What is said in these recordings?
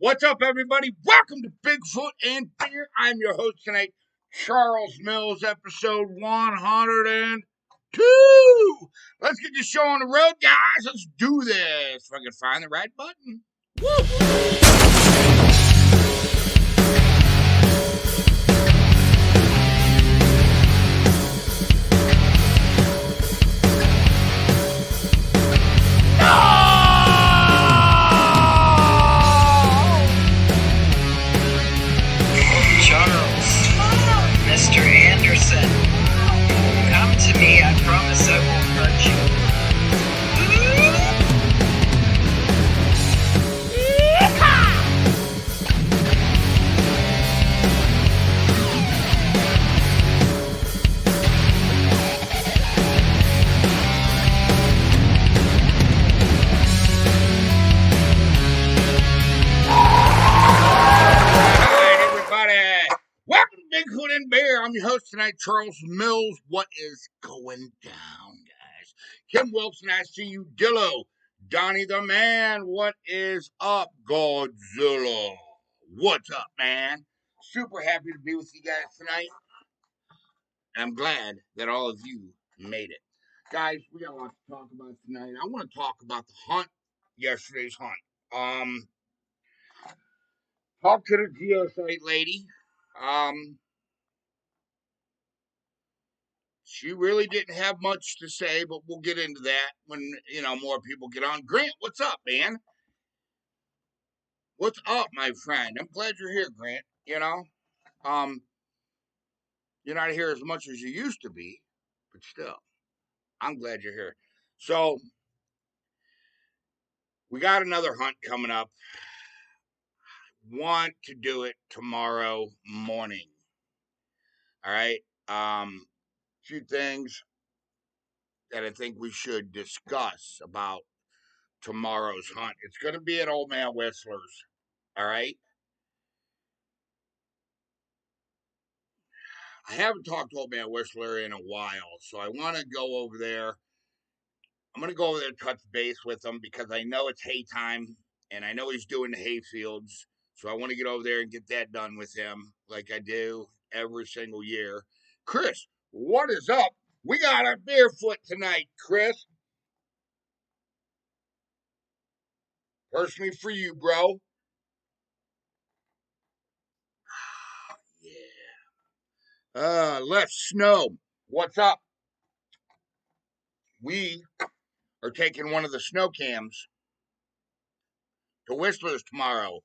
What's up, everybody? Welcome to Bigfoot and Beer. I'm your host tonight, Charles Mills, episode 102. Let's get this show on the road, guys. Let's do this. If I can find the right button. Woo! Mr. Anderson, come to me. I promise I won't hurt you. Bigfoot and Bear. I'm your host tonight, Charles Mills. What is going down, guys? Kim Wilson, I see you. Dillo. Donnie the Man. What is up, Godzilla? What's up, man? Super happy to be with you guys tonight. And I'm glad that all of you made it. Guys, we got a lot to talk about tonight. I want to talk about the hunt, yesterday's hunt. Talk to the geosite lady. She really didn't have much to say, but we'll get into that when, more people get on. Grant, what's up, man? What's up, my friend? I'm glad you're here, Grant. You're not here as much as you used to be, but still, I'm glad you're here. So, we got another hunt coming up. Want to do it tomorrow morning. All right? Few things that I think we should discuss about tomorrow's hunt. It's going to be at Old Man Whistler's. All right? I haven't talked to Old Man Whistler in a while, so I want to go over there. I'm going to go over there and touch base with him because I know it's hay time, and I know he's doing the hay fields, so I want to get over there and get that done with him like I do every single year. Chris, what is up? We got a Barefoot tonight, Chris. Personally for you, bro. Yeah. Left Snow. What's up? We are taking one of the snow cams to Whistler's tomorrow.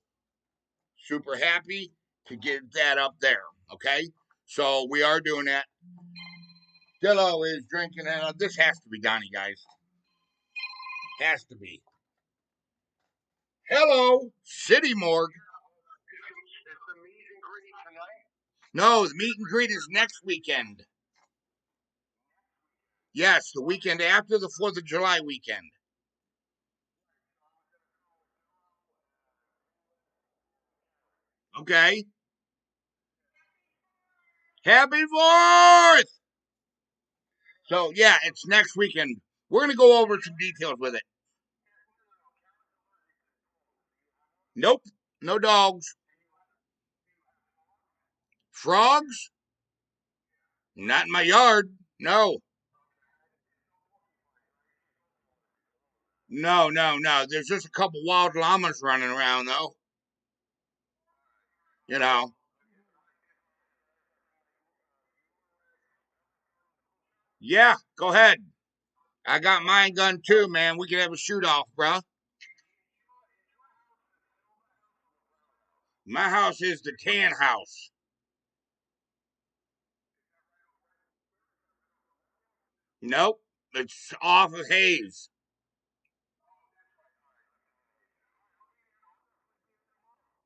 Super happy to get that up there. Okay? So we are doing that. Dillo is drinking. This has to be Donnie, guys. Has to be. Hello, City Morgue. No, the meet and greet is next weekend. Yes, the weekend after the 4th of July weekend. Okay. Happy 4th! So, yeah, it's next weekend. We're going to go over some details with it. Nope, no dogs. Frogs? Not in my yard. No. No. There's just a couple wild llamas running around, though. You know. Yeah, go ahead. I got mine gun too, man. We can have a shoot off, bro. My house is the tan house. Nope, it's off of Hayes.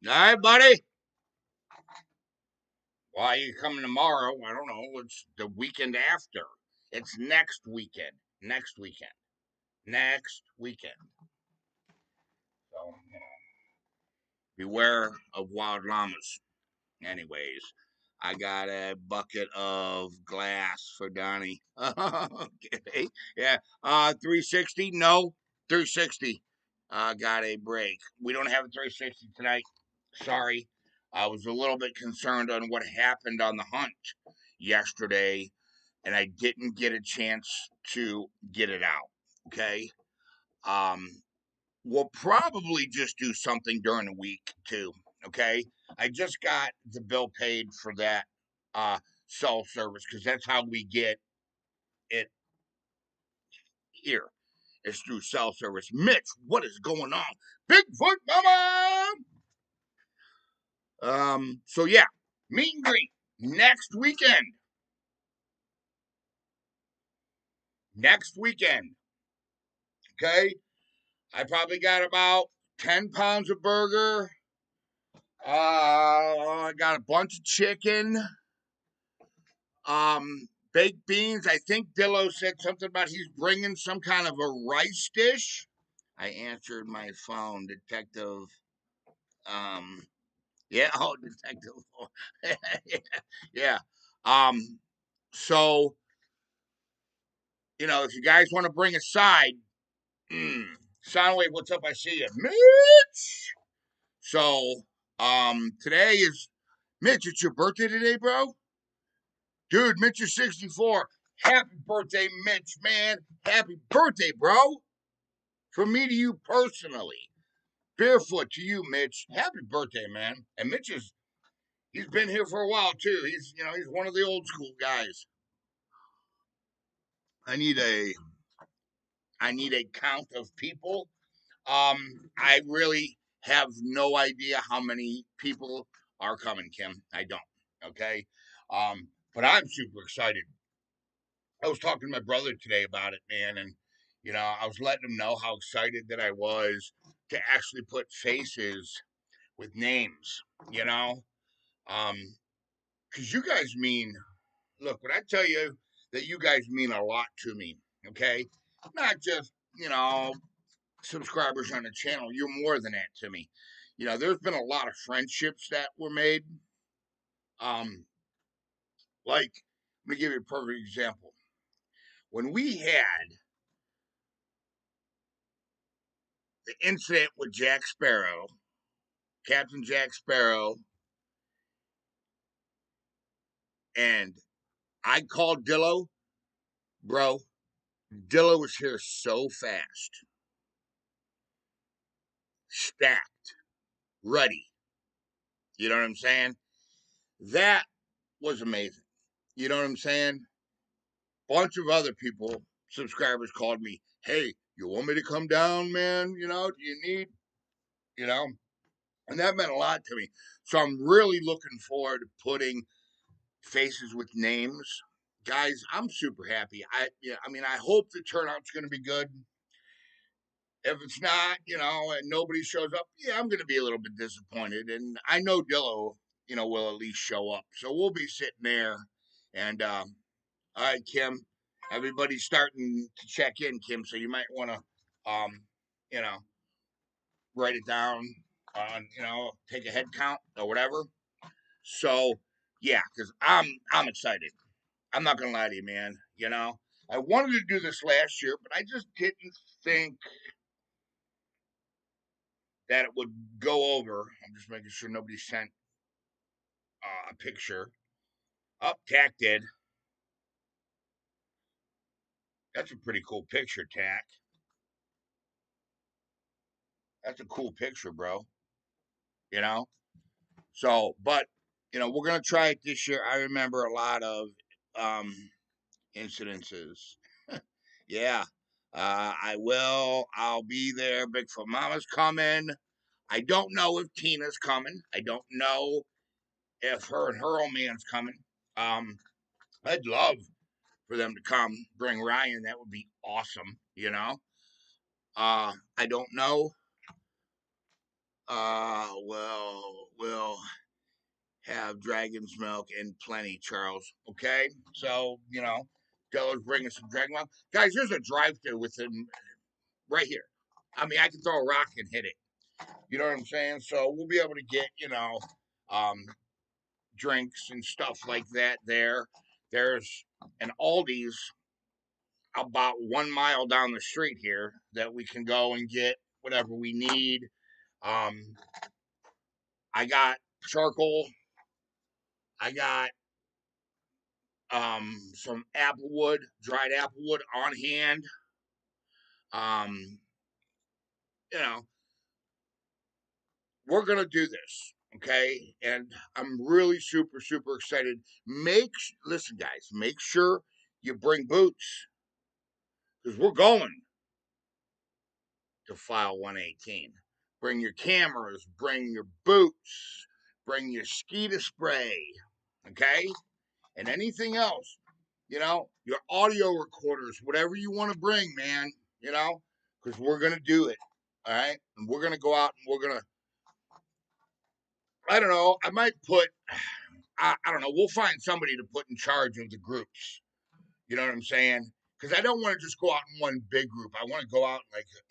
All right, buddy. Why are you coming tomorrow? I don't know. It's the weekend after. It's next weekend. Next weekend. Next weekend. So, beware of wild llamas. Anyways, I got a bucket of glass for Donnie. Okay. Yeah. 360? No. 360. Got a break. We don't have a 360 tonight. Sorry. I was a little bit concerned on what happened on the hunt yesterday, and I didn't get a chance to get it out. Okay. Um, we'll probably just do something during the week too. Okay. I just got the bill paid for that uh cell service because that's how we get it here. It's through cell service. Mitch, what is going on? Bigfoot mama! So yeah, meet and greet next weekend. Next weekend. Okay. I probably got about 10 pounds of burger. I got a bunch of chicken. Baked beans. I think Dillo said something about he's bringing some kind of a rice dish. I answered my phone, Detective. Um, yeah, oh, Detective. Yeah. Um, so, if you guys want to bring a side, Soundwave, what's up? I see you. Mitch! So, today is, Mitch, it's your birthday today, bro? Dude, Mitch is 64. Happy birthday, Mitch, man. Happy birthday, bro. From me to you personally. Barefoot to you, Mitch. Happy birthday, man. And Mitch he's been here for a while too. He's one of the old school guys. I need a count of people. I really have no idea how many people are coming, Kim. I don't. Okay. But I'm super excited. I was talking to my brother today about it, man, and I was letting him know how excited that I was to actually put faces with names, you know? Because you guys mean, look, when I tell you that you guys mean a lot to me, okay? Not just, subscribers on the channel, you're more than that to me. There's been a lot of friendships that were made. Um, like, let me give you a perfect example. When we had the incident with Jack Sparrow, Captain Jack Sparrow, and I called Dillo, bro. Dillo was here so fast, stacked, ready. You know what I'm saying? That was amazing. You know what I'm saying? Bunch of other people, subscribers called me, hey, you want me to come down, man? Do you need, you know? And that meant a lot to me. So I'm really looking forward to putting faces with names. Guys, I'm super happy. I hope the turnout's going to be good. If it's not, and nobody shows up, yeah, I'm going to be a little bit disappointed. And I know Dillo, will at least show up. So we'll be sitting there. And all right, Kim, everybody's starting to check in, Kim. So you might want to, you know, write it down on, take a head count or whatever. So yeah, because I'm excited. I'm not gonna lie to you, man. I wanted to do this last year, but I just didn't think that it would go over. I'm just making sure nobody sent a picture. Up, Tack did. That's a pretty cool picture, Tack. That's a cool picture, bro. You know. So, but we're gonna try it this year. I remember a lot of um incidences. Yeah. I will. I'll be there. Bigfoot Mama's coming. I don't know if Tina's coming. I don't know if her and her old man's coming. Um, I'd love for them to come. Bring Ryan. That would be awesome. I don't know. We'll have dragon's milk and plenty, Charles. Okay? So, Della's bringing some dragon milk. Guys, there's a drive-thru with him right here. I mean, I can throw a rock and hit it. You know what I'm saying? So we'll be able to get, um, drinks and stuff like that there. There's an Aldi's about 1 mile down the street here that we can go and get whatever we need. Um, I got charcoal. I got some applewood, dried applewood on hand. Um, you know, we're gonna do this, okay? And I'm really super excited. Listen, guys, make sure you bring boots because we're going to file 118. Bring your cameras, bring your boots, bring your skeeter spray, okay? And anything else, your audio recorders, whatever you want to bring, man, because we're going to do it, all right? And we're going to go out and we're going to, I don't know, I might put, I don't know, we'll find somebody to put in charge of the groups. You know what I'm saying? Because I don't want to just go out in one big group. I want to go out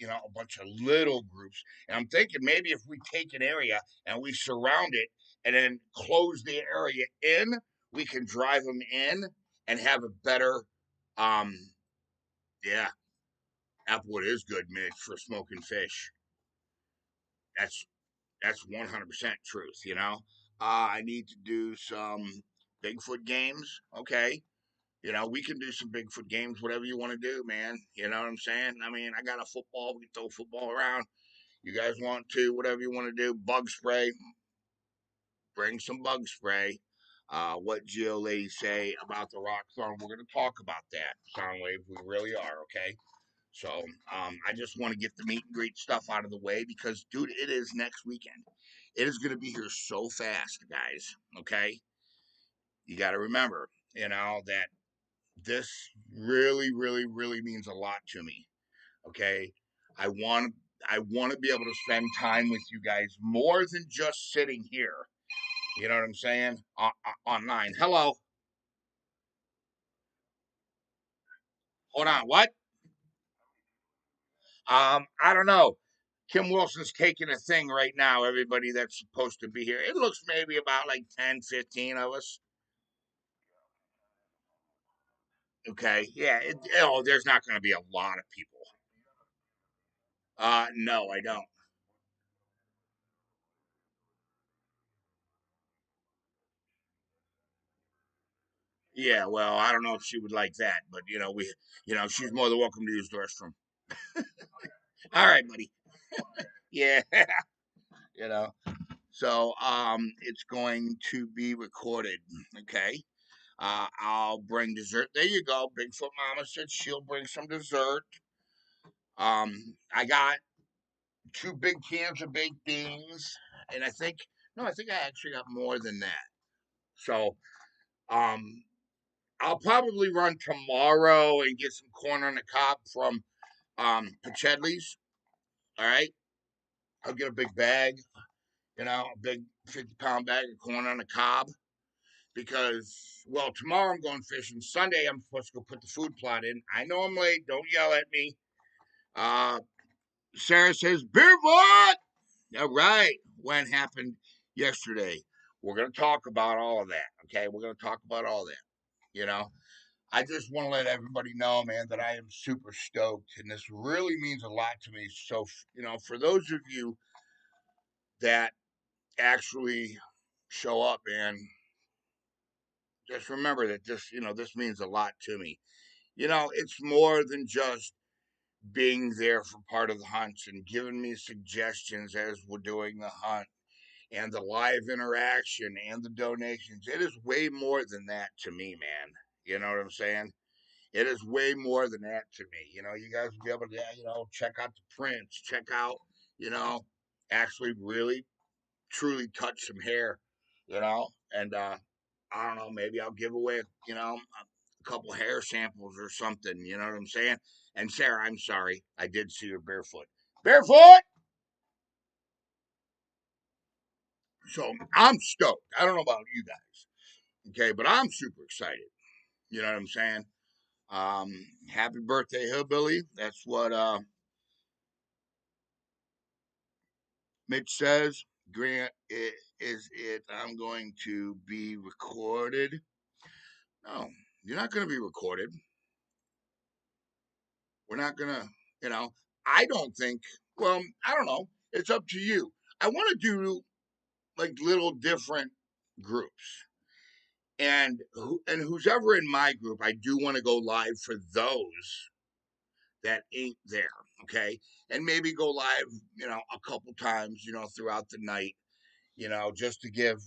in a bunch of little groups. And I'm thinking maybe if we take an area and we surround it and then close the area in, we can drive them in and have a better, um, yeah, Applewood is good, Mitch, for smoking fish. That's that's 100% truth. I need to do some Bigfoot games. Okay, we can do some Bigfoot games, whatever you want to do, man. You know what I'm saying? I mean, I got a football. We can throw football around. You guys want to, whatever you want to do. Bug spray, bring some bug spray. What Geo lady say about the rock farm? We're going to talk about that, Soundwave. We really are, okay? So I just want to get the meet and greet stuff out of the way because, dude, it is next weekend. It is going to be here so fast, guys, okay? You got to remember, that this really means a lot to me. Okay, I want I want to be able to spend time with you guys more than just sitting here. You know what I'm saying? Online. Hello. Hold on. What? I don't know. Kim Wilson's taking a thing right now. Everybody that's supposed to be here. It looks maybe about like 10, 15 of us. Okay. Yeah. There's not going to be a lot of people. No, I don't. Yeah, well, I don't know if she would like that, but she's more than welcome to use the restroom. All right, buddy. Yeah, you know. So, it's going to be recorded. Okay. I'll bring dessert. There you go. Bigfoot Mama said she'll bring some dessert. I got two big cans of baked beans, and I think I actually got more than that. So, um, I'll probably run tomorrow and get some corn on the cob from Pachedli's. All right, I'll get a big bag, a big 50-pound bag of corn on the cob because, well, tomorrow I'm going fishing. Sunday I'm supposed to go put the food plot in. I know I'm late. Don't yell at me. Uh, Sarah says Bigfoot. All right, when happened yesterday. We're gonna talk about all of that. Okay, we're gonna talk about all that. You know, I just want to let everybody know, man, that I am super stoked, and this really means a lot to me. So, for those of you that actually show up, and just remember that this means a lot to me. It's more than just being there for part of the hunts and giving me suggestions as we're doing the hunt and the live interaction and the donations. It is way more than that to me, man. You know what I'm saying? It is way more than that to me. You guys will be able to, check out the prints, check out, you know, actually really truly touch some hair, and I don't know, maybe I'll give away, a couple hair samples or something. You know what I'm saying? And Sarah, I'm sorry, I did see her barefoot. Barefoot. So I'm stoked. I don't know about you guys, okay, but I'm super excited. You know what I'm saying? Happy birthday, hillbilly. That's what Mitch says. Grant, is it? I'm going to be recorded. No, you're not going to be recorded. We're not going to, you know, I don't think, well, I don't know. It's up to you. I want to do like little different groups. And who's ever in my group, I do want to go live for those that ain't there, okay? And maybe go live, a couple times, throughout the night, just to give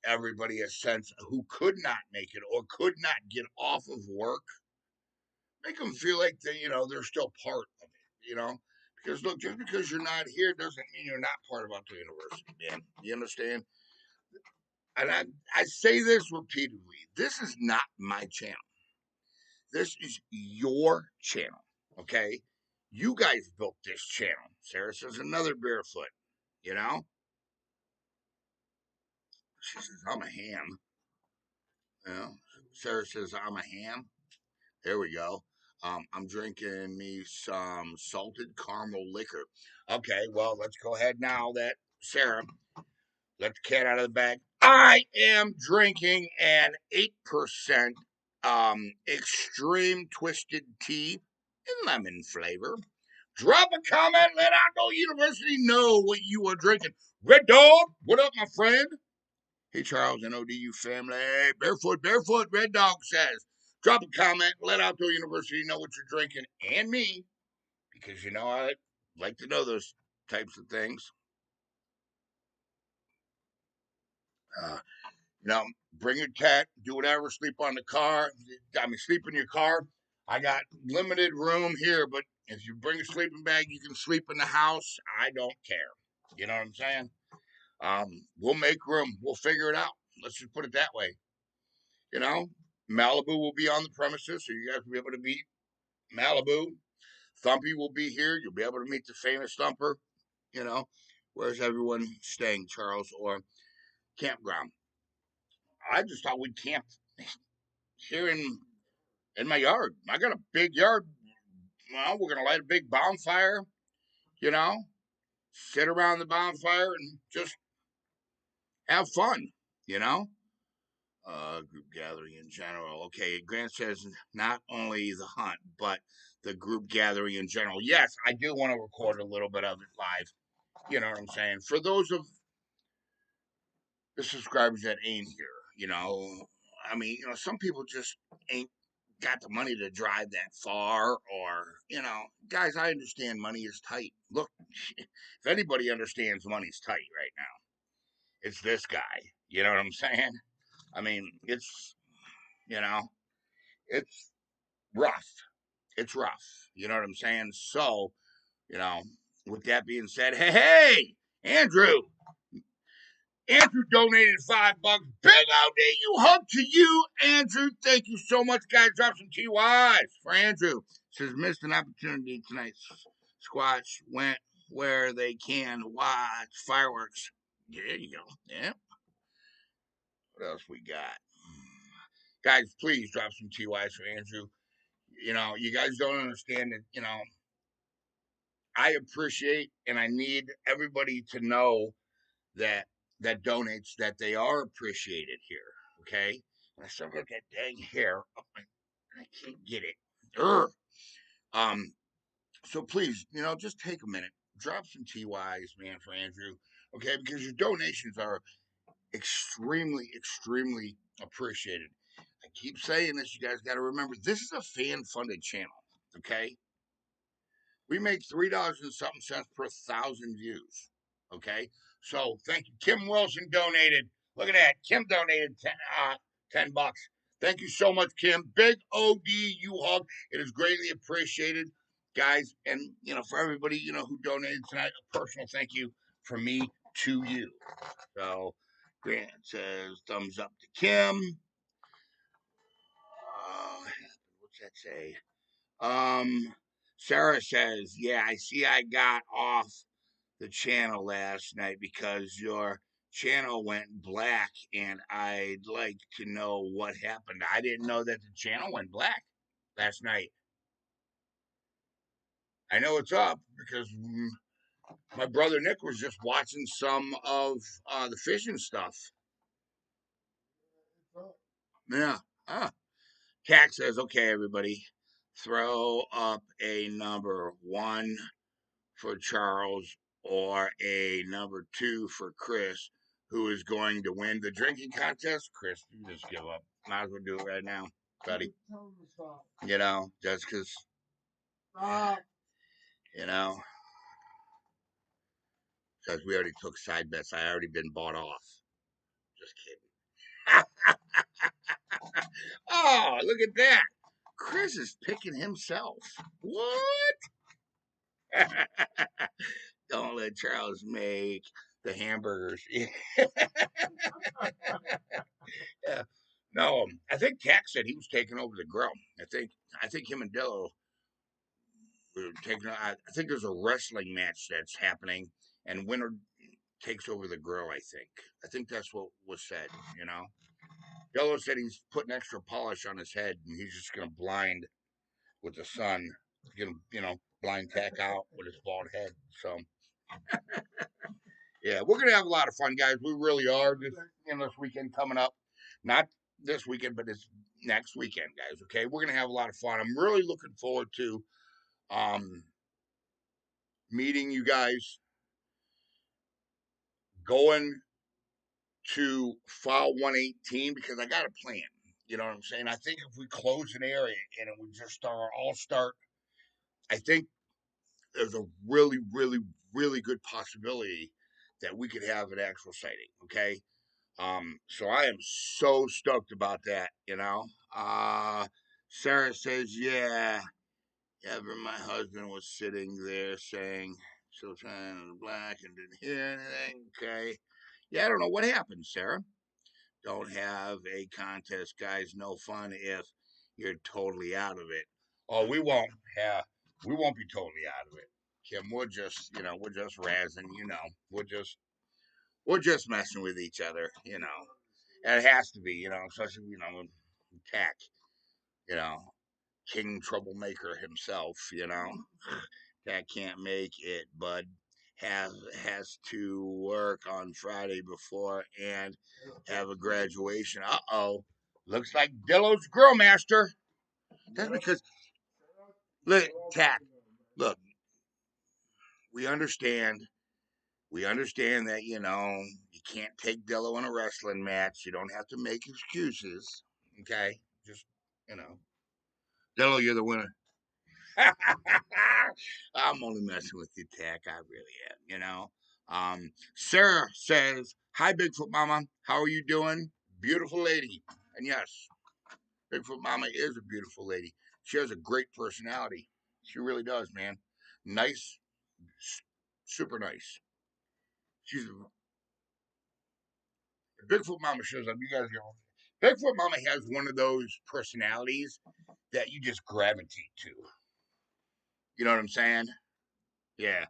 everybody a sense who could not make it or could not get off of work, make them feel like they're still part of it. Because look, just because you're not here doesn't mean you're not part of Upton University, man. You understand? And I say this repeatedly. This is not my channel. This is your channel, okay? You guys built this channel. Sarah says another barefoot, you know? She says, I'm a ham. Sarah says, I'm a ham. There we go. I'm drinking me some salted caramel liquor. Okay, well, let's go ahead now that Sarah let the cat out of the bag. I am drinking an 8% extreme twisted tea in lemon flavor. Drop a comment, let Outdoor University know what you are drinking. Red Dog, what up, my friend? Hey, Charles and ODU family. Barefoot, Red Dog says. Drop a comment, let Outdoor University know what you're drinking, and me, because I like to know those types of things. Uh, Bring your cat, do whatever, sleep on the car. Sleep in your car. I got limited room here, but if you bring a sleeping bag, you can sleep in the house. I don't care. You know what I'm saying? We'll make room. We'll figure it out. Let's just put it that way. Malibu will be on the premises, so you guys will be able to meet Malibu. Thumpy will be here. You'll be able to meet the famous Thumper. Where's everyone staying, Charles, or campground? I just thought we'd camp here in my yard. I got a big yard. Well, we're gonna light a big bonfire. You know, sit around the bonfire and just have fun. You know, group gathering in general. Okay, Grant says not only the hunt, but the group gathering in general. Yes, I do want to record a little bit of it live. You know what I'm saying? For those of the subscribers that ain't here, some people just ain't got the money to drive that far, or guys, I understand money is tight. Look, if anybody understands money's tight right now, it's this guy. You know what I'm saying? You know, it's rough. It's rough. You know what I'm saying? So, you know, with that being said, hey, Andrew. Andrew donated $5. Big ODU hug to you, Andrew. Thank you so much, guys. Drop some TYs for Andrew. Says missed an opportunity tonight. Squatch went where they can watch fireworks. There you go. Yeah. What else we got? Guys, please drop some TYs for Andrew. You guys don't understand that, I appreciate and I need everybody to know that donates that they are appreciated here. Okay? And I still got that dang hair up I can't get it. Urgh. Um, so please, just take a minute. Drop some TYs, man, for Andrew. Okay, because your donations are extremely, extremely appreciated. I keep saying this, you guys gotta remember this is a fan funded channel. Okay? We make $3 and something cents per 1,000 views. Okay, so thank you. Kim Wilson donated. Look at that. Kim donated $10. Thank you so much, Kim. Big ODU hug. It is greatly appreciated, guys. And for everybody who donated tonight, a personal thank you from me to you. So Grant says thumbs up to Kim. What's that say? Sarah says, yeah, I see I got off the channel last night because your channel went black and I'd like to know what happened. I didn't know that the channel went black last night. I know it's up because my brother Nick was just watching some of the fishing stuff. Yeah. Cat says, okay, everybody, throw up a number 1 for Charles or a number 2 for Chris who is going to win the drinking contest. Chris, you just give up. Might as well do it right now, buddy. You know, just because, you know, because we already took side bets. I already been bought off. Just kidding. Oh, look at that. Chris is picking himself. What? Don't let Charles make the hamburgers. Yeah. No, I think Tack said he was taking over the grill. I think him and Dillo were taking. I think there's a wrestling match that's happening, and winner takes over the grill. I think that's what was said. You know, Dillo said he's putting extra polish on his head, and he's just gonna blind with the sun. Gonna blind Tack out with his bald head. So yeah, we're gonna have a lot of fun, guys. We really are. This weekend coming up, not this weekend, but it's next weekend, guys. Okay, we're gonna have a lot of fun. I'm really looking forward to um, meeting you guys, going to file 118 because I got a plan. You know what I'm saying? I think if we close an area and it would just start, I think there's a really, really, really good possibility that we could have an actual sighting. Okay. So I am so stoked about that, you know. Sarah says, yeah, but my husband was sitting there saying, so trying in the black and didn't hear anything. Okay. Yeah, I don't know what happened, Sarah. Don't have a contest, guys. No fun if you're totally out of it. Oh, we won't. Yeah, we won't be totally out of it. Kim, we're just razzing, we're just messing with each other, And it has to be, especially, Tack, you know, King Troublemaker himself, That can't make it, bud. Has to work on Friday before and have a graduation. Uh-oh. Looks like Dillo's Grill Master. That's because, look, Tack, look, we understand. We understand that, you can't take Dillo in a wrestling match. You don't have to make excuses. Okay? Just, you know. Dillo, you're the winner. I'm only messing with you, Tack. I really am. Sarah says, "Hi, Bigfoot Mama. How are you doing? Beautiful lady." And yes, Bigfoot Mama is a beautiful lady. She has a great personality. She really does, man. Nice, super nice. She's Bigfoot Mama shows up. You guys go. Bigfoot Mama has one of those personalities that you just gravitate to. You know what I'm saying? Yeah.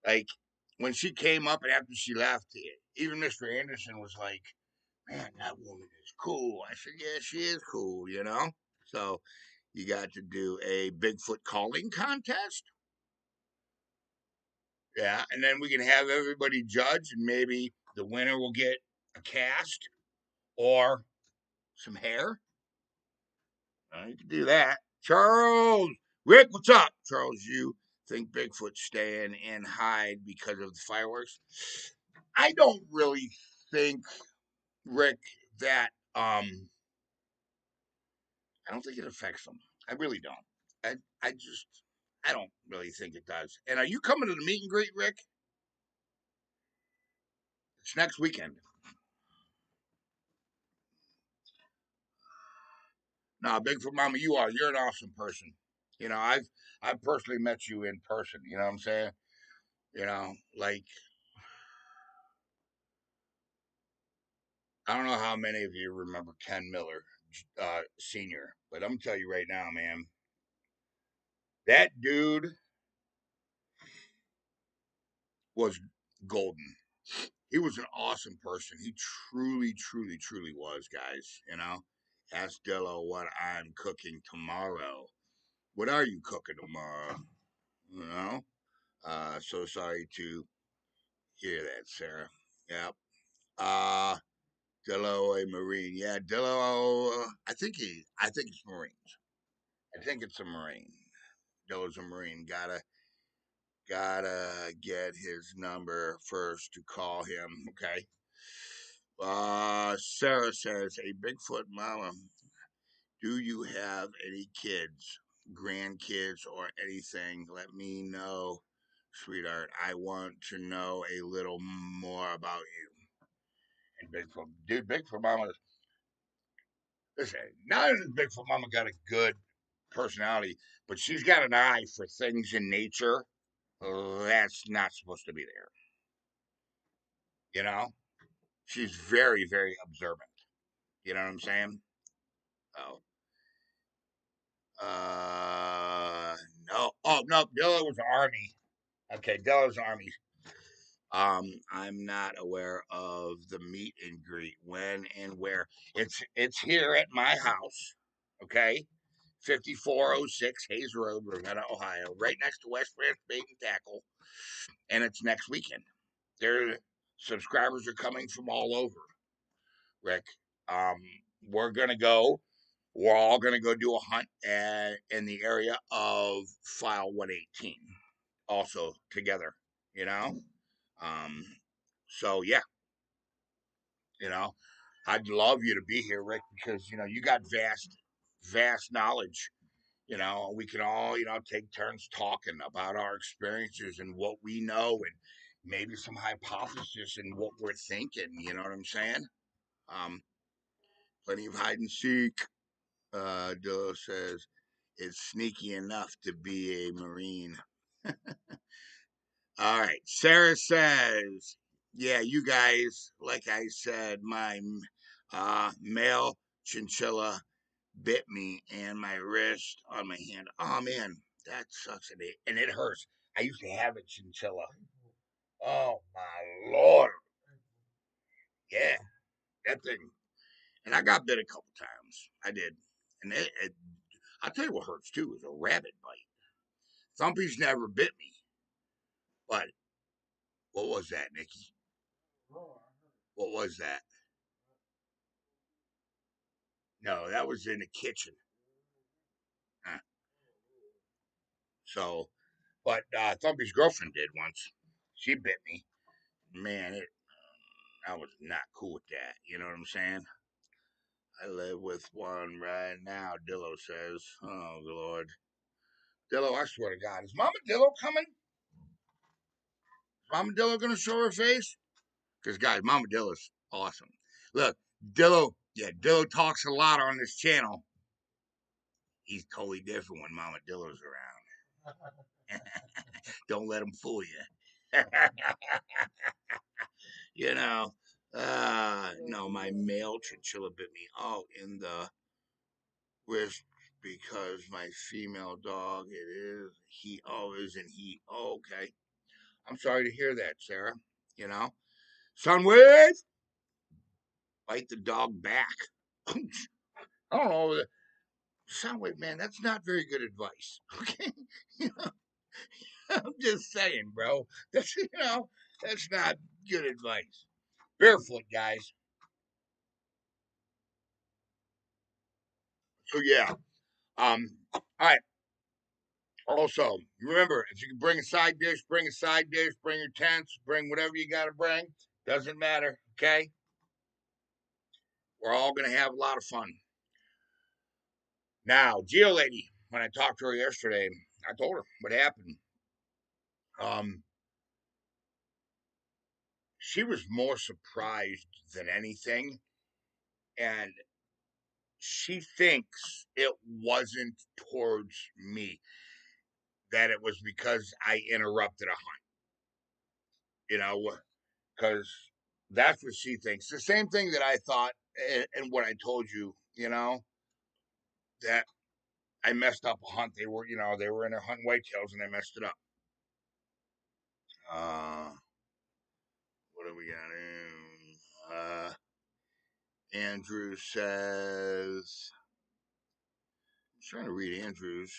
Like when she came up and after she left, even Mr. Anderson was like, "Man, that woman is cool." I said, "Yeah, she is cool." So you got to do a Bigfoot calling contest. Yeah, and then we can have everybody judge, and maybe the winner will get a cast or some hair. You can do that. Charles, Rick, what's up? Charles, you think Bigfoot's staying in hide because of the fireworks? I don't really think, Rick, that I don't think it affects them. I really don't. I just I don't really think it does. And are you coming to the meet and greet, Rick? It's next weekend. No, Bigfoot Mama, you are. You're an awesome person. I've personally met you in person. You know what I'm saying? Like I don't know how many of you remember Ken Miller, Senior, but I'm gonna tell you right now, man, that dude was golden. He was an awesome person. He truly, truly, truly was, guys. Ask Dillo what I'm cooking tomorrow. What are you cooking tomorrow? You know? So sorry to hear that, Sarah. Yep. Uh Dillo a Marine. Yeah, Dillo I think it's Marines. I think it's a Marine. Dillo's a Marine. Gotta get his number first to call him. Okay. Sarah says, "Hey, Bigfoot mama, do you have any kids, grandkids, or anything? Let me know, sweetheart. I want to know a little more about you." And Bigfoot mama, listen, not only does Bigfoot mama got a good personality, but she's got an eye for things in nature that's not supposed to be there. You know, she's very, very observant. You know what I'm saying? Oh, uh, no. Oh no, Dilla was Army. Okay, Dilla's Army. I'm not aware of the meet and greet. When and where? It's here at my house. Okay, 5406 Hayes Road, Ravenna, Ohio, right next to West Branch Bait and Tackle, and it's next weekend. Their subscribers are coming from all over. Rick, um, we're gonna go. We're all gonna go do a hunt in the area of File 118, also together. You know, um, so yeah, you know, I'd love you to be here, Rick, because you got vast knowledge. We can all take turns talking about our experiences and what we know, and maybe some hypothesis and what we're thinking. You know what I'm saying? Um, Plenty of hide and seek. Dillo says it's sneaky enough to be a Marine. All right. Sarah says, yeah, you guys, like I said, my male chinchilla bit me and my wrist on my hand. Oh, man, that sucks. And it hurts. I used to have a chinchilla. Oh, my Lord. Yeah, that thing. And I got bit a couple times. I did. And I'll tell you what hurts too is a rabbit bite. Thumpy's never bit me, but what was that, Nikki? What was that? No, that was in the kitchen. Huh. So, but Thumpy's girlfriend did once. She bit me. Man, I was not cool with that. You know what I'm saying? I live with one right now, Dillo says. Oh, Lord. Dillo, I swear to God. Is Mama Dillo coming? Is Mama Dillo going to show her face? Because, guys, Mama Dillo's awesome. Look, Dillo talks a lot on this channel. He's totally different when Mama Dillo's around. Don't let him fool you. you know, no, my male chinchilla bit me. Oh, in the wrist because my female dog, it is he. Oh, isn't he? Oh, okay. I'm sorry to hear that, Sarah. You know, Sunwave, bite the dog back. I don't know. Soundwave, man, that's not very good advice. Okay, I'm just saying, bro. That's not good advice. Barefoot, guys. So yeah. All right. Also, remember, if you can bring a side dish, bring a side dish. Bring your tents. Bring whatever you got to bring. Doesn't matter. Okay. We're all gonna have a lot of fun. Now, Geo lady, when I talked to her yesterday, I told her what happened. Um, she was more surprised than anything, and she thinks it wasn't towards me, that it was because I interrupted a hunt, because that's what she thinks. The same thing that I thought, and what I told you, that I messed up a hunt. They were in there hunting whitetails and I messed it up. What do we got in? Andrew says, I'm trying to read Andrew's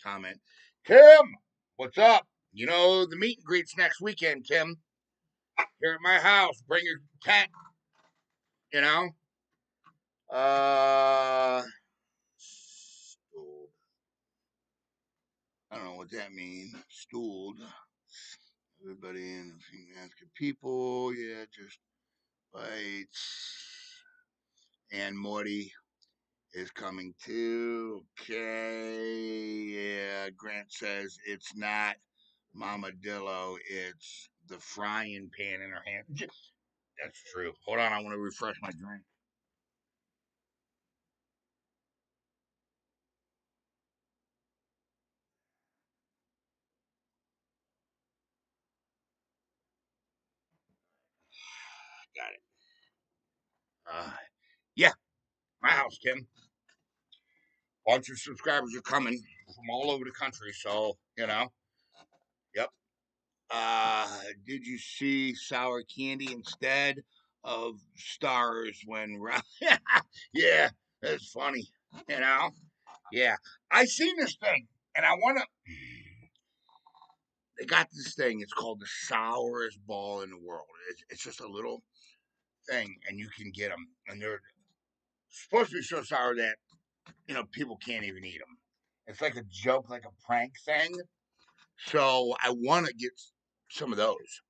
comment. Tim, what's up? The meet and greet's next weekend, Tim. Here at my house. Bring your tent, you know? Uh, stooled. I don't know what that means. Stooled. Everybody in the asking people, yeah, just bites. And Morty is coming too. Okay, yeah. Grant says it's not Mamadillo, it's the frying pan in her hand. That's true. Hold on, I want to refresh my drink. Got it. Yeah, my house, Kim. Bunch of subscribers are coming from all over the country, so Yep. Did you see sour candy instead of stars when? Yeah, that's funny. You know. Yeah, I seen this thing, and I wanna. They got this thing. It's called the sourest ball in the world. It's just a little thing, and you can get them, and they're supposed to be so sour that people can't even eat them. It's like a joke, like a prank thing. So I want to get some of those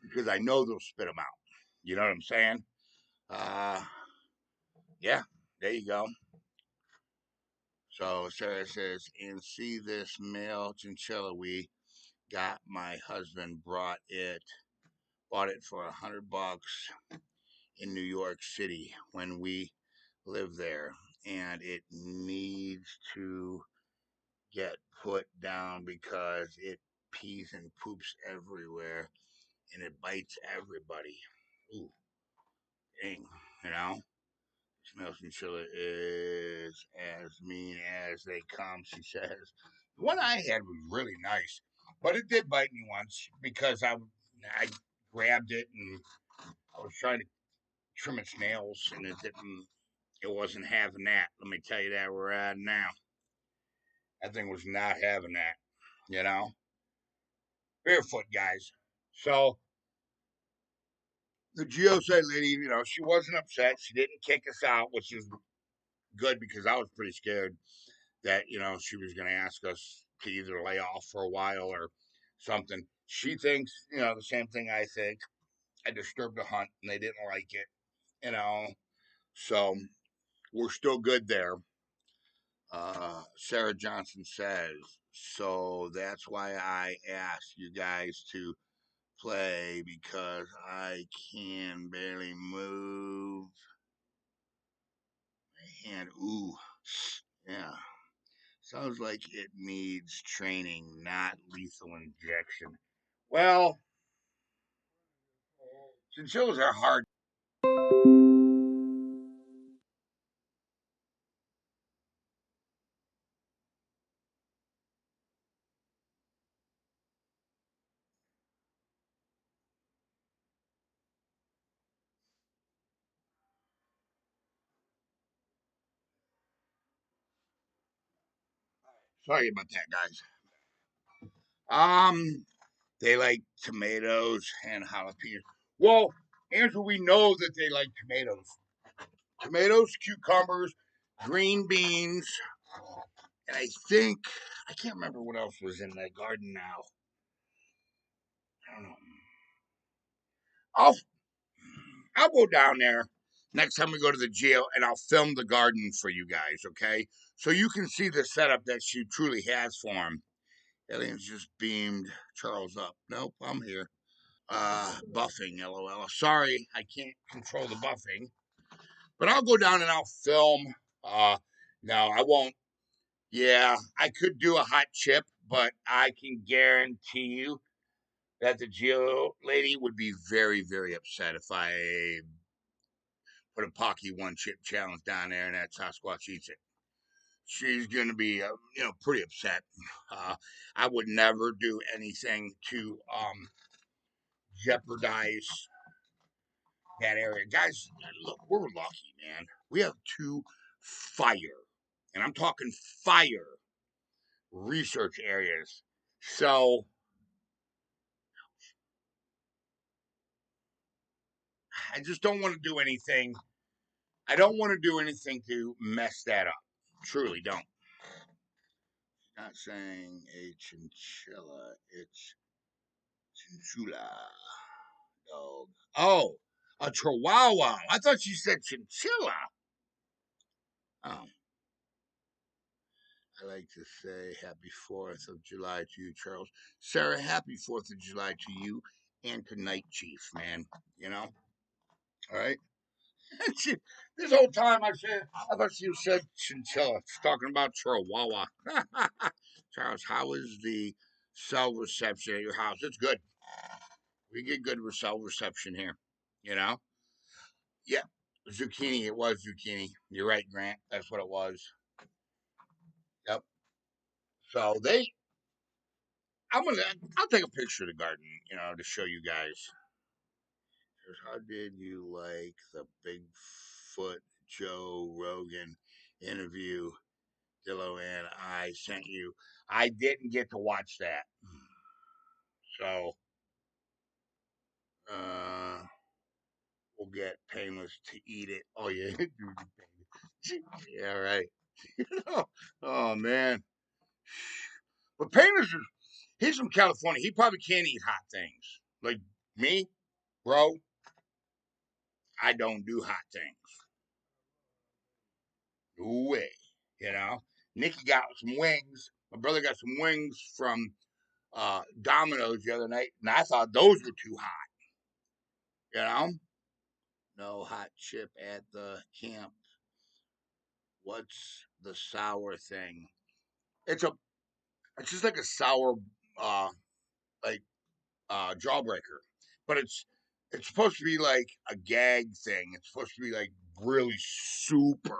because I know they'll spit them out. You know what I'm saying? Uh, yeah, there you go. So Sarah says, and see this male chinchilla we got. My husband bought it for $100 in New York City when we lived there, and it needs to get put down because it pees and poops everywhere and it bites everybody. Ooh, dang, you know? Smells chinchilla is as mean as they come, she says. The one I had was really nice, but it did bite me once because I grabbed it and I was trying to trim its nails and it wasn't having that. Let me tell you that right now. That thing was not having that, you know? Barefoot guys. So the geosite lady, she wasn't upset. She didn't kick us out, which is good because I was pretty scared that, she was going to ask us to either lay off for a while or something. She thinks, the same thing I think. I disturbed the hunt and they didn't like it, you know. So we're still good there. Sarah Johnson says, so that's why I asked you guys to play because I can barely move my hand. Ooh, yeah. Sounds like it needs training, not lethal injection. Well, chinchillas are hard. Sorry about that, guys. They like tomatoes and jalapenos. Well, Andrew, we know that they like tomatoes. Tomatoes, cucumbers, green beans, and I can't remember what else was in the garden now. I don't know. I'll I'll go down there next time we go to the jail and I'll film the garden for you guys, okay? So you can see the setup that she truly has for him. Aliens just beamed Charles up. Nope, I'm here. Buffing, lol. Sorry, I can't control the buffing. But I'll go down and I'll film. No, I won't. Yeah, I could do a hot chip, but I can guarantee you that the Geo lady would be very, very upset if I put a Pocky one chip challenge down there and that Sasquatch eats it. She's going to be, pretty upset. Uh, I would never do anything to jeopardize that area. Guys, look, we're lucky, man. We have two fire, and I'm talking fire research areas. So I just don't want to do anything. I don't want to do anything to mess that up. Truly don't. Not saying a chinchilla. It's Chinchilla dog. Oh, a chihuahua. I thought you said chinchilla. Oh, I like to say happy 4th of July to you, Charles. Sarah, happy 4th of July to you and to Night Chief, man. You know? All right? This whole time I thought you said chinchilla. It's talking about chihuahua. Charles, how is the cell reception at your house? It's good. We get good cell reception here. You know? Yeah. Zucchini. It was zucchini. You're right, Grant. That's what it was. Yep. So I'll take a picture of the garden, to show you guys. How did you like the Bigfoot Joe Rogan interview Dillo and I sent you? I didn't get to watch that. So, uh, we'll get Painless to eat it. Oh, yeah. Yeah, right. Oh, man. But Painless he's from California. He probably can't eat hot things. Like me, bro, I don't do hot things. No way. You know, Nikki got some wings. My brother got some wings from Domino's the other night, and I thought those were too hot. You know, no hot chip at the camp. What's the sour thing? It's a, it's just like a sour, uh, like jawbreaker, but it's supposed to be like a gag thing. It's supposed to be like really super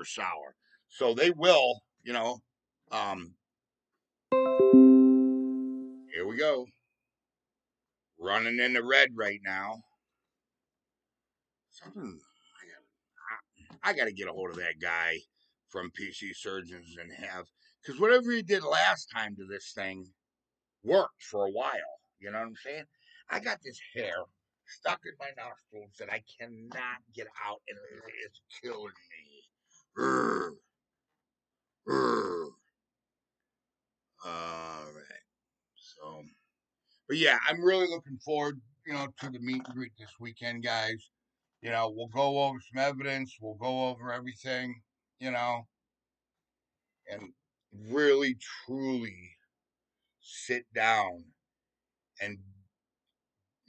sour. So they will, um, here we go. Running in the red right now. Something I got to get a hold of that guy from PC Surgeons and because whatever he did last time to this thing worked for a while. You know what I'm saying? I got this hair stuck in my nostrils that I cannot get out, and it's killing me. Urgh, urgh. All right. So, but yeah, I'm really looking forward, to the meet and greet this weekend, guys. We'll go over some evidence. We'll go over everything, you know, and really, truly sit down and,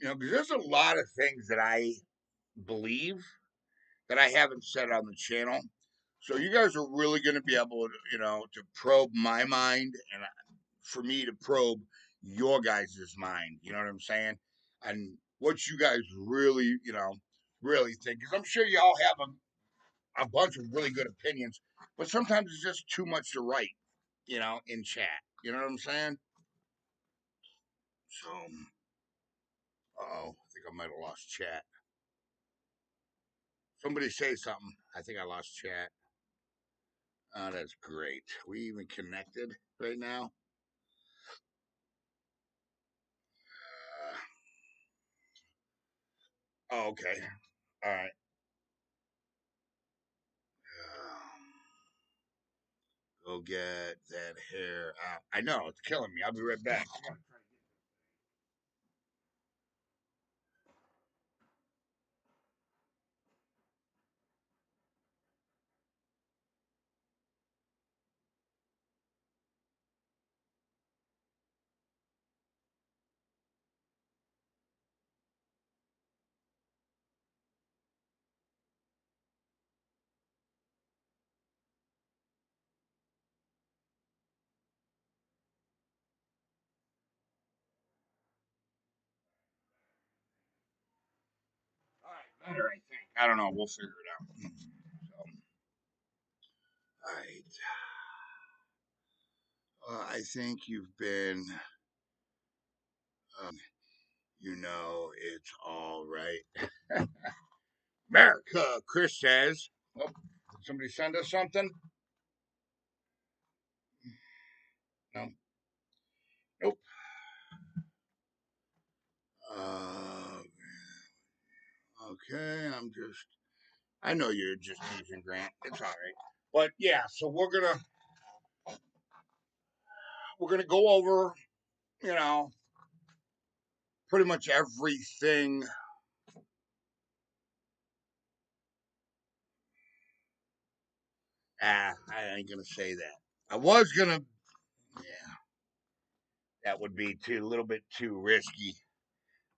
because there's a lot of things that I believe that I haven't said on the channel. So you guys are really going to be able to, to probe my mind and for me to probe your guys' mind. You know what I'm saying? And what you guys really, really think. Because I'm sure y'all have a bunch of really good opinions, but sometimes it's just too much to write, in chat. You know what I'm saying? So, I think I might have lost chat. Somebody say something. I think I lost chat. Oh, that's great. We even connected right now. Oh, okay. All right. Go get that hair out. I know it's killing me. I'll be right back. All right, better. I think. I don't know. We'll figure it out. So, all right. I think you've been. It's all right. America, Chris says. Oh, did somebody send us something? No. Nope. Uh, okay, I know you're just teasing, Grant. It's all right. But yeah, so we're gonna go over, you know, pretty much everything. I ain't gonna say that. I was gonna, yeah, that would be a little bit too risky.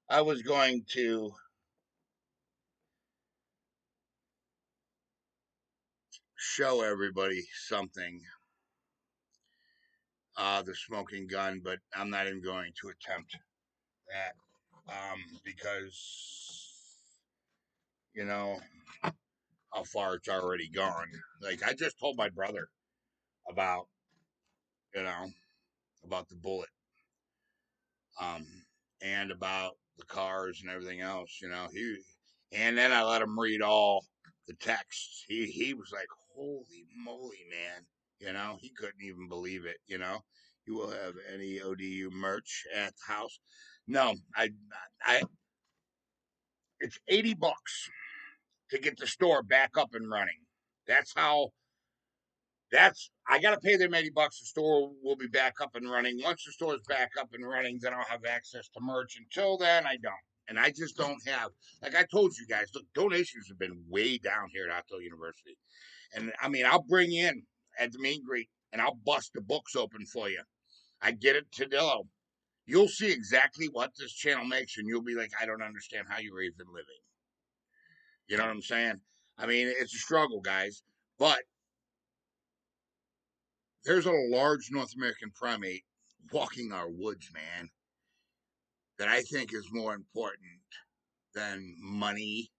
I was going to show everybody something, the smoking gun, but I'm not even going to attempt that, because you know how far it's already gone. Like I just told my brother about, you know, about the bullet, um, and about the cars and everything else. And then I let him read all the texts. He was like, "Holy moly, man!" He couldn't even believe it. You will have any ODU merch at the house? No, I. It's $80 to get the store back up and running. That's how. I gotta pay them $80. The store will be back up and running. Once the store's back up and running, then I'll have access to merch. Until then, I don't. And I just don't have, like I told you guys, look, donations have been way down here at Otto University. And I mean, I'll bring you in at the meet and greet and I'll bust the books open for you. I get it to Dillo. You'll see exactly what this channel makes, and you'll be like, I don't understand how you're even living. You know what I'm saying? I mean, it's a struggle, guys. But there's a large North American primate walking our woods, man, that I think is more important than money,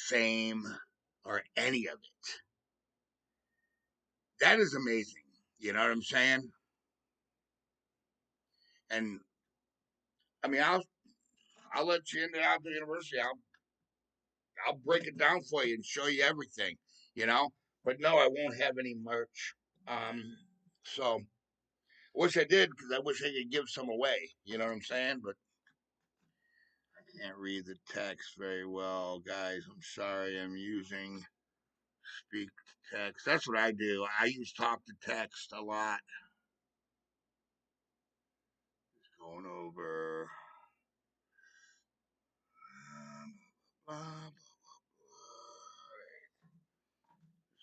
fame, or any of it. That is amazing. You know what I'm saying? And I mean, I'll let you into out the university. I'll break it down for you and show you everything. You know, but no, I won't have any merch. So I wish I did because I wish I could give some away. You know what I'm saying? But I can't read the text very well, guys. I'm sorry. I'm using speak to text. That's what I do. I use talk to text a lot. Just going over. Blah, blah,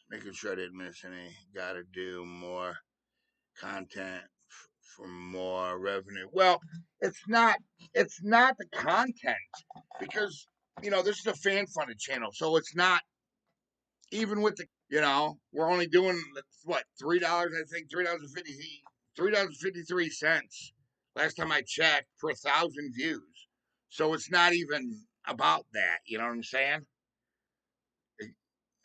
making sure I didn't miss any. Got to do more content for more revenue. Well, it's not. It's not the content because this is a fan funded channel, so it's not even with the. We're only doing what $3. I think $3.53 last time I checked per 1,000 views. So it's not even about that. You know what I'm saying?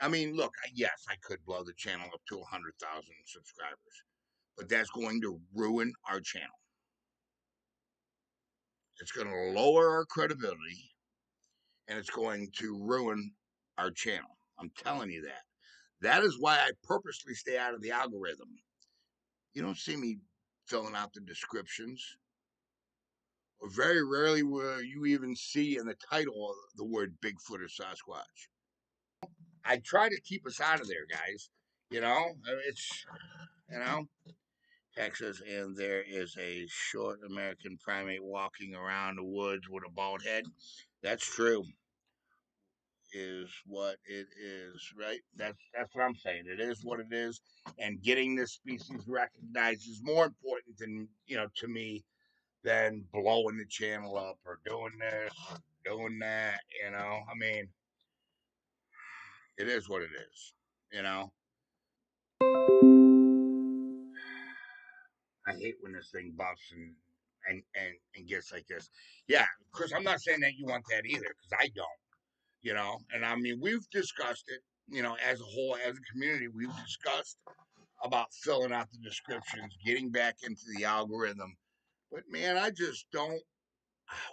I mean, look, yes, I could blow the channel up to 100,000 subscribers, but that's going to ruin our channel. It's going to lower our credibility and it's going to ruin our channel. I'm telling you that. That is why I purposely stay out of the algorithm. You don't see me filling out the descriptions, or very rarely will you even see in the title the word Bigfoot or Sasquatch. I try to keep us out of there, guys. It's, you know, Texas, and there is a short American primate walking around the woods with a bald head. That's true. Is what it is, right? That's what I'm saying. It is what it is, and getting this species recognized is more important than to me than blowing the channel up or doing this, or doing that. I mean, it is what it is. You know, I hate when this thing buffs and gets like this. Yeah, Chris, I'm not saying that you want that either, because I don't. And I mean, we've discussed it. As a whole, as a community, we've discussed about filling out the descriptions, getting back into the algorithm. But man, I just don't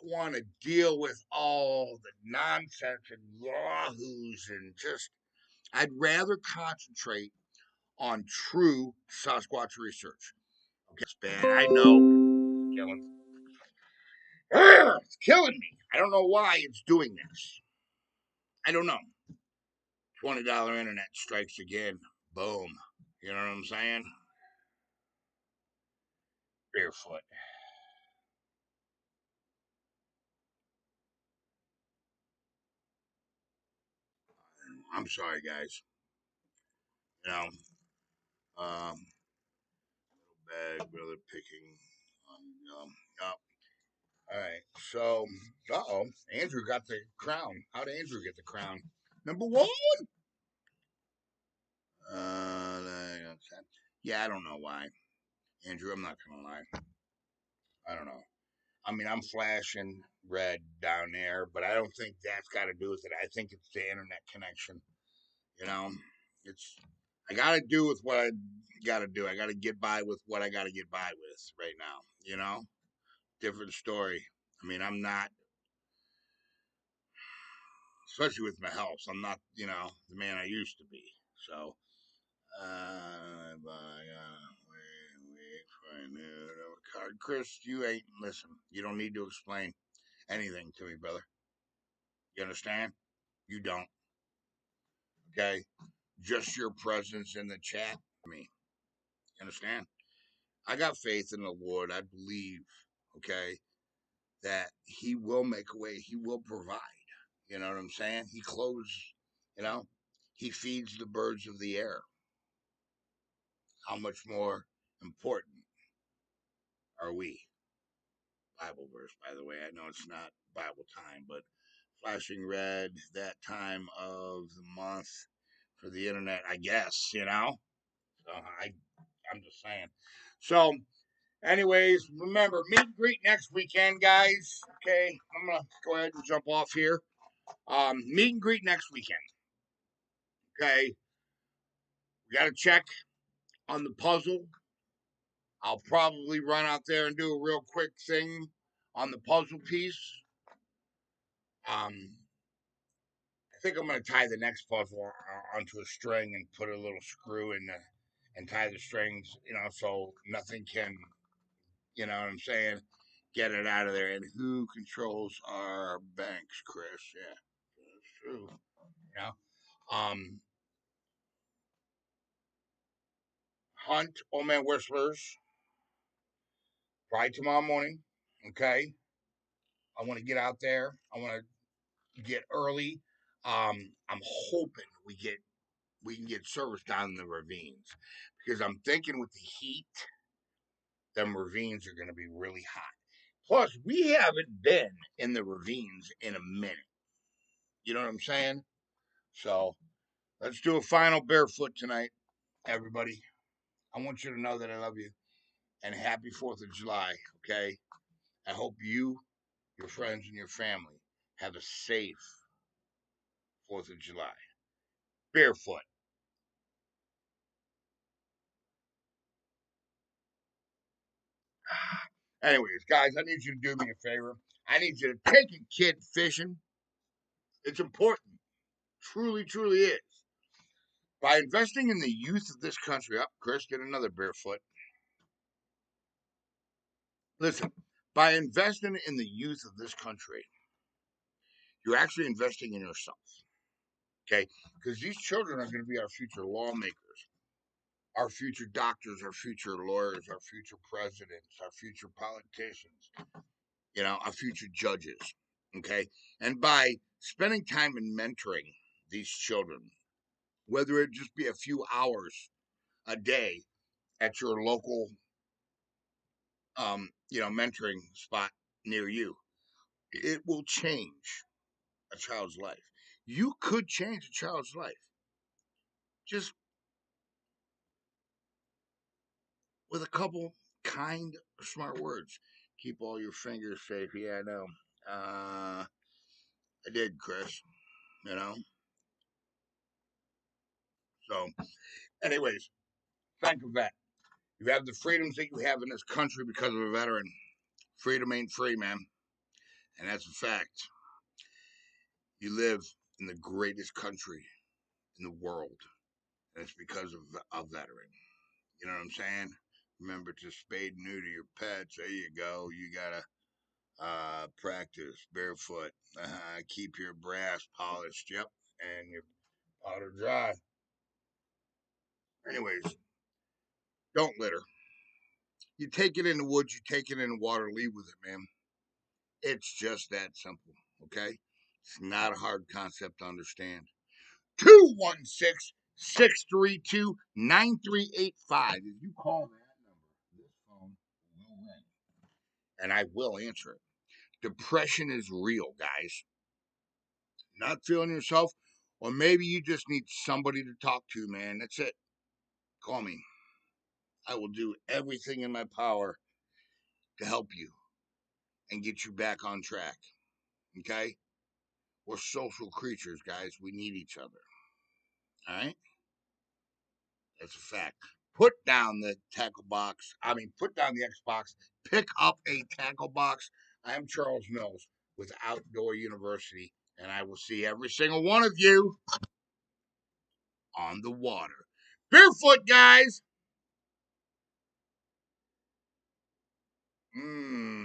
want to deal with all the nonsense and yahoos and just. I'd rather concentrate on true Sasquatch research. Okay, it's bad. I know. It's killing me. I don't know why it's doing this. I don't know. $20 internet strikes again. Boom. You know what I'm saying? Barefoot. I'm sorry, guys. You know, bag brother picking. Up. All right. So, Andrew got the crown. How did Andrew get the crown? Number one. Yeah, I don't know why, Andrew. I'm not gonna lie. I don't know. I mean, I'm flashing red down there, but I don't think that's got to do with it. I think it's the internet connection. You know, it's I got to do with what I got to do. I got to get by with what I got to get by with right now. You know, different story. I mean, I'm not, especially with my health. I'm not, the man I used to be. So, wait for a new card. Chris, you ain't listen. You don't need to explain anything to me, brother. You understand? You don't. Okay? Just your presence in the chat. Me. You understand? I got faith in the Lord. I believe, okay, that He will make a way. He will provide. You know what I'm saying? He clothes, you know, He feeds the birds of the air. How much more important are we? Bible verse, by the way. I know it's not Bible time, but flashing red, that time of the month for the internet, I guess, So I'm just saying. So, anyways, remember, meet and greet next weekend, guys. Okay, I'm going to go ahead and jump off here. Meet and greet next weekend. Okay, we got to check on the puzzle. I'll probably run out there and do a real quick thing on the puzzle piece. I think I'm going to tie the next puzzle onto a string and put a little screw in and tie the strings, so nothing can, you know what I'm saying, get it out of there. And who controls our banks, Chris? Yeah, that's true. You know, hunt Old Man Whistlers probably tomorrow morning. Okay, I want to get out there. I want to get early. I'm hoping we can get service down in the ravines because I'm thinking with the heat, them ravines are going to be really hot. Plus, we haven't been in the ravines in a minute. You know what I'm saying? So let's do a final barefoot tonight, everybody. I want you to know that I love you and happy 4th of July, okay? I hope you, your friends, and your family have a safe 4th of July. Barefoot. Anyways, guys, I need you to do me a favor. I need you to take a kid fishing. It's important. Truly, truly is. By investing in the youth of this country, Chris, get another barefoot. Listen, by investing in the youth of this country, you're actually investing in yourself. Okay? Because these children are going to be our future lawmakers, our future doctors, our future lawyers, our future presidents, our future politicians, our future judges. Okay? And by spending time in mentoring these children, whether it just be a few hours a day at your local mentoring spot near you, it will change a child's life. You could change a child's life just with a couple kind, smart words. Keep all your fingers safe. Yeah, I know. I did, Chris. You know. So, anyways, think of that. You have the freedoms that you have in this country because of a veteran. Freedom ain't free, man, and that's a fact. You live in the greatest country in the world, and it's because of a veteran. You know what I'm saying? Remember to spade and neuter your pets. There you go. You gotta practice barefoot. Keep your brass polished. Yep, and your powder dry. Anyways, don't litter. You take it in the woods. You take it in the water. Leave with it, man. It's just that simple. Okay. It's not a hard concept to understand. 216-632-9385. If you call that number, this phone will ring, and I will answer it. Depression is real, guys. Not feeling yourself, or maybe you just need somebody to talk to, man. That's it. Call me. I will do everything in my power to help you and get you back on track. Okay? We're social creatures, guys. We need each other. All right? That's a fact. Put down the tackle box. Put down the Xbox. Pick up a tackle box. I am Charles Mills with Outdoor University, and I will see every single one of you on the water. Barefoot, guys! Mmm.